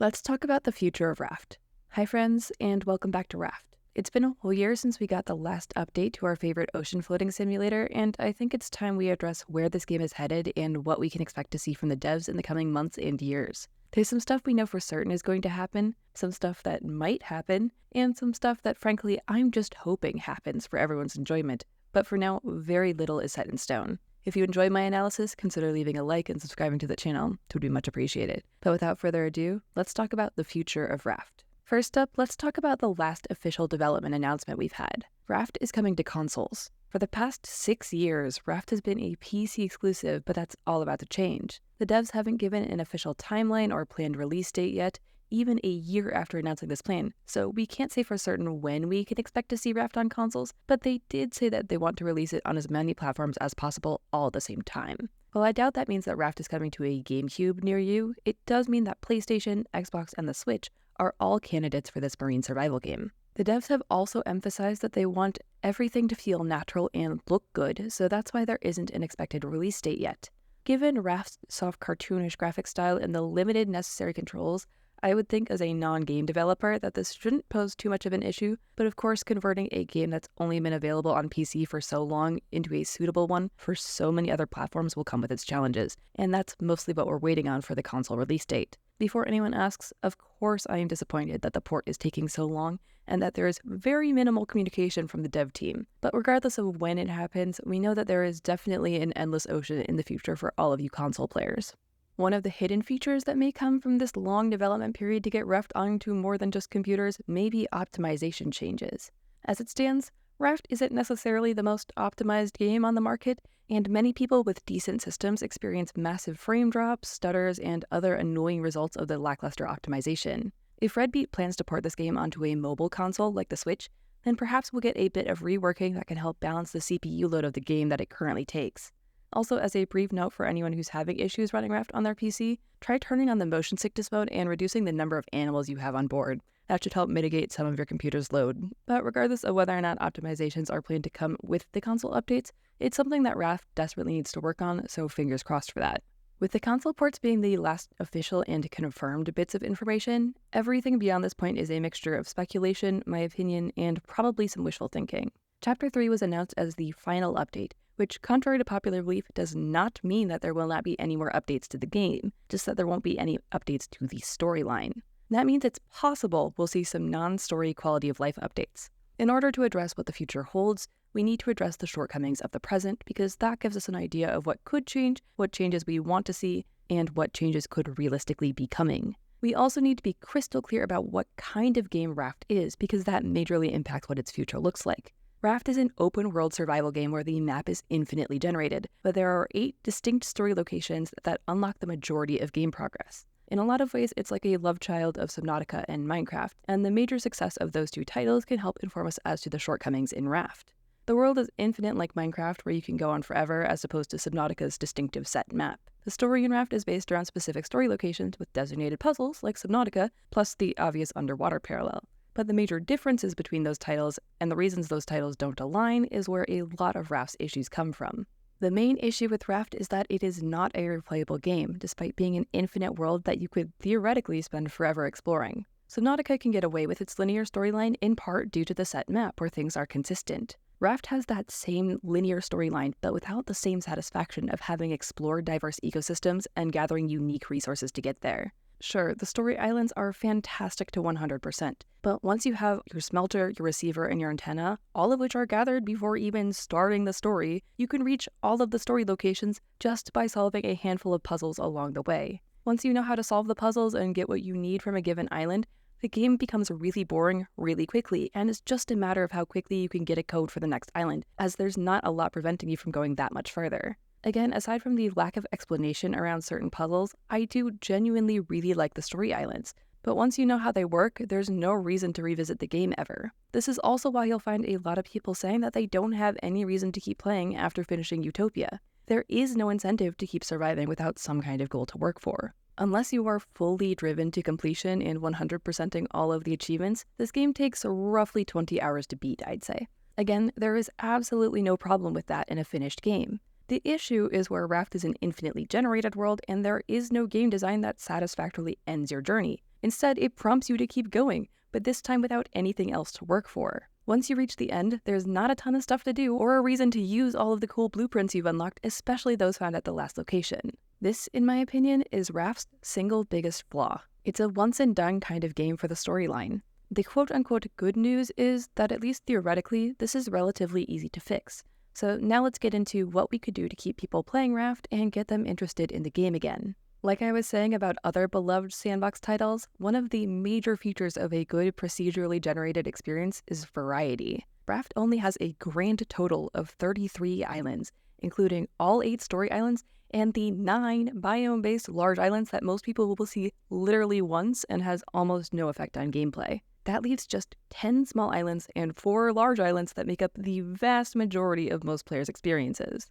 Let's talk about the future of Raft. Hi friends, and welcome back to Raft. It's been a whole year since we got the last update to our favorite ocean floating simulator, and I think it's time we address where this game is headed and what we can expect to see from the devs in the coming months and years. There's some stuff we know for certain is going to happen, some stuff that might happen, and some stuff that frankly I'm just hoping happens for everyone's enjoyment, but for now, very little is set in stone. If you enjoy my analysis, consider leaving a like and subscribing to the channel. It would be much appreciated. But without further ado, let's talk about the future of Raft. First up, let's talk about the last official development announcement we've had. Raft is coming to consoles. For the past 6 years, Raft has been a PC exclusive, but that's all about to change. The devs haven't given an official timeline or planned release date yet, even a year after announcing this plan, so we can't say for certain when we can expect to see Raft on consoles, but they did say that they want to release it on as many platforms as possible all at the same time. While I doubt that means that Raft is coming to a GameCube near you, it does mean that PlayStation, Xbox, and the Switch are all candidates for this marine survival game. The devs have also emphasized that they want everything to feel natural and look good, so that's why there isn't an expected release date yet. Given Raft's soft cartoonish graphic style and the limited necessary controls, I would think as a non-game developer that this shouldn't pose too much of an issue, but of course converting a game that's only been available on PC for so long into a suitable one for so many other platforms will come with its challenges, and that's mostly what we're waiting on for the console release date. Before anyone asks, of course I am disappointed that the port is taking so long and that there is very minimal communication from the dev team. But regardless of when it happens, we know that there is definitely an endless ocean in the future for all of you console players. One of the hidden features that may come from this long development period to get Raft onto more than just computers may be optimization changes. As it stands, Raft isn't necessarily the most optimized game on the market, and many people with decent systems experience massive frame drops, stutters, and other annoying results of the lackluster optimization. If Red Beat plans to port this game onto a mobile console like the Switch, then perhaps we'll get a bit of reworking that can help balance the CPU load of the game that it currently takes. Also, as a brief note for anyone who's having issues running Raft on their PC, try turning on the motion sickness mode and reducing the number of animals you have on board. That should help mitigate some of your computer's load. But regardless of whether or not optimizations are planned to come with the console updates, it's something that Raft desperately needs to work on, so fingers crossed for that. With the console ports being the last official and confirmed bits of information, everything beyond this point is a mixture of speculation, my opinion, and probably some wishful thinking. Chapter 3 was announced as the final update, which, contrary to popular belief, does not mean that there will not be any more updates to the game, just that there won't be any updates to the storyline. That means it's possible we'll see some non-story quality of life updates. In order to address what the future holds, we need to address the shortcomings of the present because that gives us an idea of what could change, what changes we want to see, and what changes could realistically be coming. We also need to be crystal clear about what kind of game Raft is because that majorly impacts what its future looks like. Raft is an open-world survival game where the map is infinitely generated, but there are 8 distinct story locations that unlock the majority of game progress. In a lot of ways, it's like a love child of Subnautica and Minecraft, and the major success of those 2 titles can help inform us as to the shortcomings in Raft. The world is infinite like Minecraft, where you can go on forever, as opposed to Subnautica's distinctive set map. The story in Raft is based around specific story locations with designated puzzles, like Subnautica, plus the obvious underwater parallel. But the major differences between those titles, and the reasons those titles don't align, is where a lot of Raft's issues come from. The main issue with Raft is that it is not a replayable game, despite being an infinite world that you could theoretically spend forever exploring. Subnautica can get away with its linear storyline in part due to the set map, where things are consistent. Raft has that same linear storyline, but without the same satisfaction of having explored diverse ecosystems and gathering unique resources to get there. Sure, the story islands are fantastic to 100%, but once you have your smelter, your receiver, and your antenna, all of which are gathered before even starting the story, you can reach all of the story locations just by solving a handful of puzzles along the way. Once you know how to solve the puzzles and get what you need from a given island, the game becomes really boring really quickly, and it's just a matter of how quickly you can get a code for the next island, as there's not a lot preventing you from going that much further. Again, aside from the lack of explanation around certain puzzles, I do genuinely really like the story islands, but once you know how they work, there's no reason to revisit the game ever. This is also why you'll find a lot of people saying that they don't have any reason to keep playing after finishing Utopia. There is no incentive to keep surviving without some kind of goal to work for. Unless you are fully driven to completion and 100%ing all of the achievements, this game takes roughly 20 hours to beat, I'd say. Again, there is absolutely no problem with that in a finished game. The issue is where Raft is an infinitely generated world and there is no game design that satisfactorily ends your journey. Instead, it prompts you to keep going, but this time without anything else to work for. Once you reach the end, there's not a ton of stuff to do or a reason to use all of the cool blueprints you've unlocked, especially those found at the last location. This, in my opinion, is Raft's single biggest flaw. It's a once-and-done kind of game for the storyline. The quote-unquote good news is that at least theoretically, this is relatively easy to fix. So now let's get into what we could do to keep people playing Raft and get them interested in the game again. Like I was saying about other beloved sandbox titles, one of the major features of a good procedurally generated experience is variety. Raft only has a grand total of 33 islands, including all 8 story islands and the 9 biome-based large islands that most people will see literally once and has almost no effect on gameplay. That leaves just 10 small islands and 4 large islands that make up the vast majority of most players' experiences.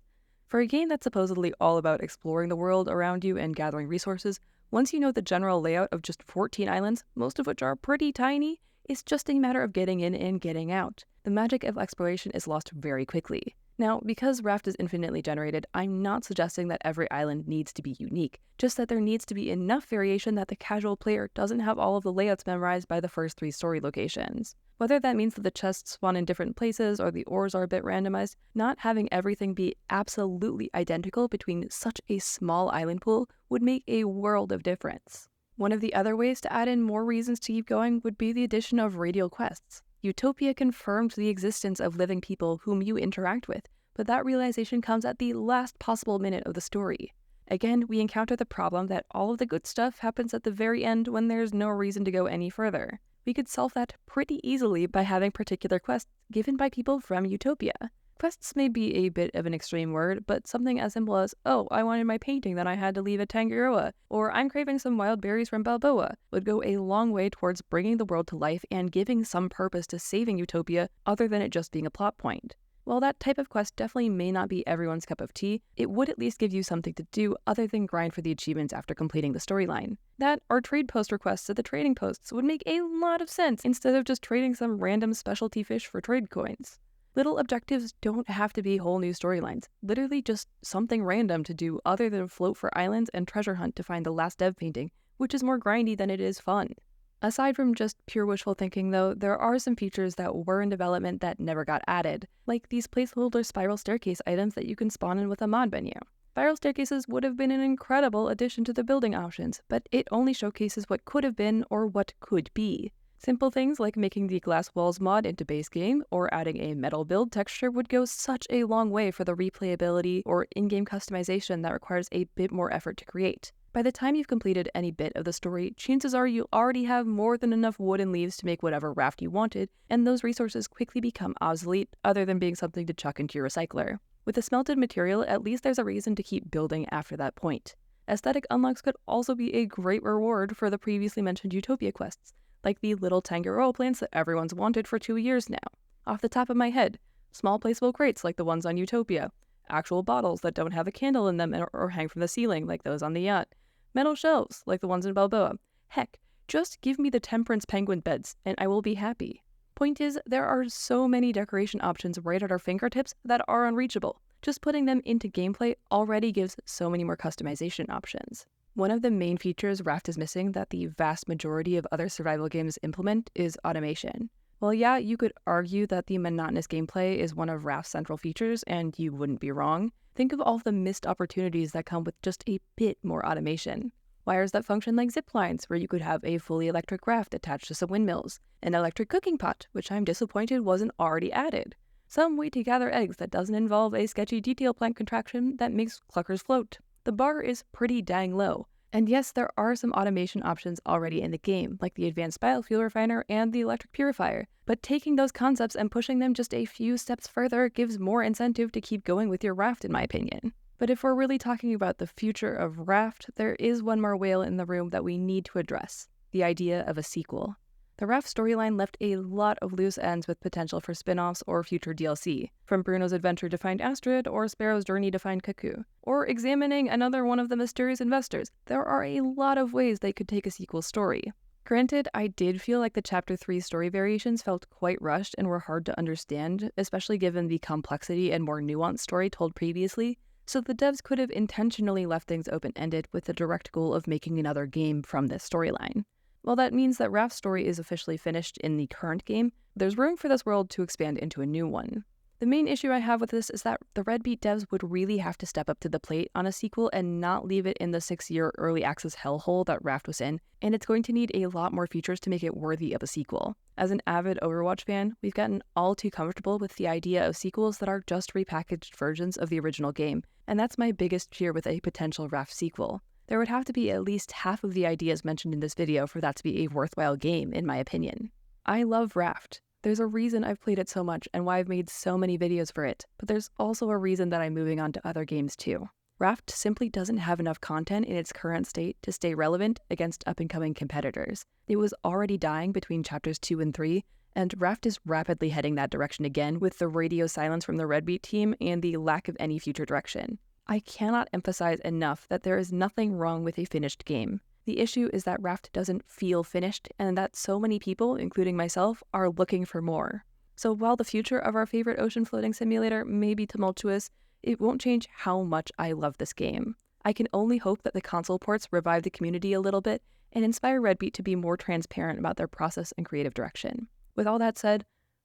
For a game that's supposedly all about exploring the world around you and gathering resources, once you know the general layout of just 14 islands, most of which are pretty tiny, it's just a matter of getting in and getting out. The magic of exploration is lost very quickly. Now, because Raft is infinitely generated, I'm not suggesting that every island needs to be unique, just that there needs to be enough variation that the casual player doesn't have all of the layouts memorized by the first 3 story locations. Whether that means that the chests spawn in different places or the ores are a bit randomized, not having everything be absolutely identical between such a small island pool would make a world of difference. One of the other ways to add in more reasons to keep going would be the addition of radial quests. Utopia confirmed the existence of living people whom you interact with, but that realization comes at the last possible minute of the story. Again, we encounter the problem that all of the good stuff happens at the very end when there's no reason to go any further. We could solve that pretty easily by having particular quests given by people from Utopia. Quests may be a bit of an extreme word, but something as simple as, oh, I wanted my painting that I had to leave at Tangaroa, or I'm craving some wild berries from Balboa, would go a long way towards bringing the world to life and giving some purpose to saving Utopia other than it just being a plot point. While that type of quest definitely may not be everyone's cup of tea, it would at least give you something to do other than grind for the achievements after completing the storyline. That or trade post requests at the trading posts would make a lot of sense instead of just trading some random specialty fish for trade coins. Little objectives don't have to be whole new storylines, literally just something random to do other than float for islands and treasure hunt to find the last dev painting, which is more grindy than it is fun. Aside from just pure wishful thinking though, there are some features that were in development that never got added, like these placeholder spiral staircase items that you can spawn in with a mod menu. Spiral staircases would have been an incredible addition to the building options, but it only showcases what could have been or what could be. Simple things like making the glass walls mod into base game or adding a metal build texture would go such a long way for the replayability or in-game customization that requires a bit more effort to create. By the time you've completed any bit of the story, chances are you already have more than enough wood and leaves to make whatever raft you wanted, and those resources quickly become obsolete other than being something to chuck into your recycler. With the smelted material, at least there's a reason to keep building after that point. Aesthetic unlocks could also be a great reward for the previously mentioned Utopia quests, like the little Tangaroa plants that everyone's wanted for 2 years now. Off the top of my head, small placeable crates like the ones on Utopia, actual bottles that don't have a candle in them or hang from the ceiling like those on the yacht, metal shelves like the ones in Balboa. Heck, just give me the Temperance penguin beds and I will be happy. Point is, there are so many decoration options right at our fingertips that are unreachable. Just putting them into gameplay already gives so many more customization options. One of the main features Raft is missing that the vast majority of other survival games implement is automation. Well, yeah, you could argue that the monotonous gameplay is one of Raft's central features, and you wouldn't be wrong. Think of all of the missed opportunities that come with just a bit more automation. Wires that function like zip lines, where you could have a fully electric raft attached to some windmills. An electric cooking pot, which I'm disappointed wasn't already added. Some way to gather eggs that doesn't involve a sketchy detail plant contraction that makes cluckers float. The bar is pretty dang low. And yes, there are some automation options already in the game, like the advanced biofuel refiner and the electric purifier, but taking those concepts and pushing them just a few steps further gives more incentive to keep going with your raft, in my opinion. But if we're really talking about the future of Raft, there is one more whale in the room that we need to address: the idea of a sequel. The Raft storyline left a lot of loose ends with potential for spin-offs or future DLC, from Bruno's adventure to find Astrid or Sparrow's journey to find Cuckoo, or examining another one of the mysterious investors. There are a lot of ways they could take a sequel story. Granted, I did feel like the Chapter 3 story variations felt quite rushed and were hard to understand, especially given the complexity and more nuanced story told previously, so the devs could have intentionally left things open-ended with the direct goal of making another game from this storyline. While that means that Raft's story is officially finished in the current game, there's room for this world to expand into a new one. The main issue I have with this is that the Red Beat devs would really have to step up to the plate on a sequel and not leave it in the 6-year early access hellhole that Raft was in, and it's going to need a lot more features to make it worthy of a sequel. As an avid Overwatch fan, we've gotten all too comfortable with the idea of sequels that are just repackaged versions of the original game, and that's my biggest fear with a potential Raft sequel. There would have to be at least half of the ideas mentioned in this video for that to be a worthwhile game, in my opinion. I love Raft. There's a reason I've played it so much and why I've made so many videos for it, but there's also a reason that I'm moving on to other games too. Raft simply doesn't have enough content in its current state to stay relevant against up-and-coming competitors. It was already dying between chapters 2 and 3, and Raft is rapidly heading that direction again with the radio silence from the Red Beat team and the lack of any future direction. I cannot emphasize enough that there is nothing wrong with a finished game. The issue is that Raft doesn't feel finished, and that so many people, including myself, are looking for more. So while the future of our favorite ocean floating simulator may be tumultuous, it won't change how much I love this game. I can only hope that the console ports revive the community a little bit and inspire Red Beat to be more transparent about their process and creative direction. With all that said,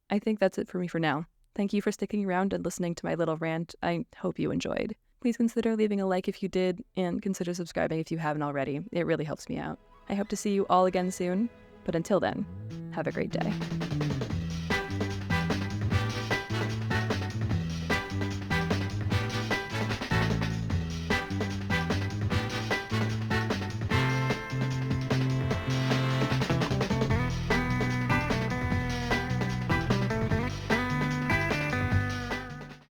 I think that's it for me for now. Thank you for sticking around and listening to my little rant. I hope you enjoyed. Please consider leaving a like if you did, and consider subscribing if you haven't already. It really helps me out. I hope to see you all again soon, but until then, have a great day.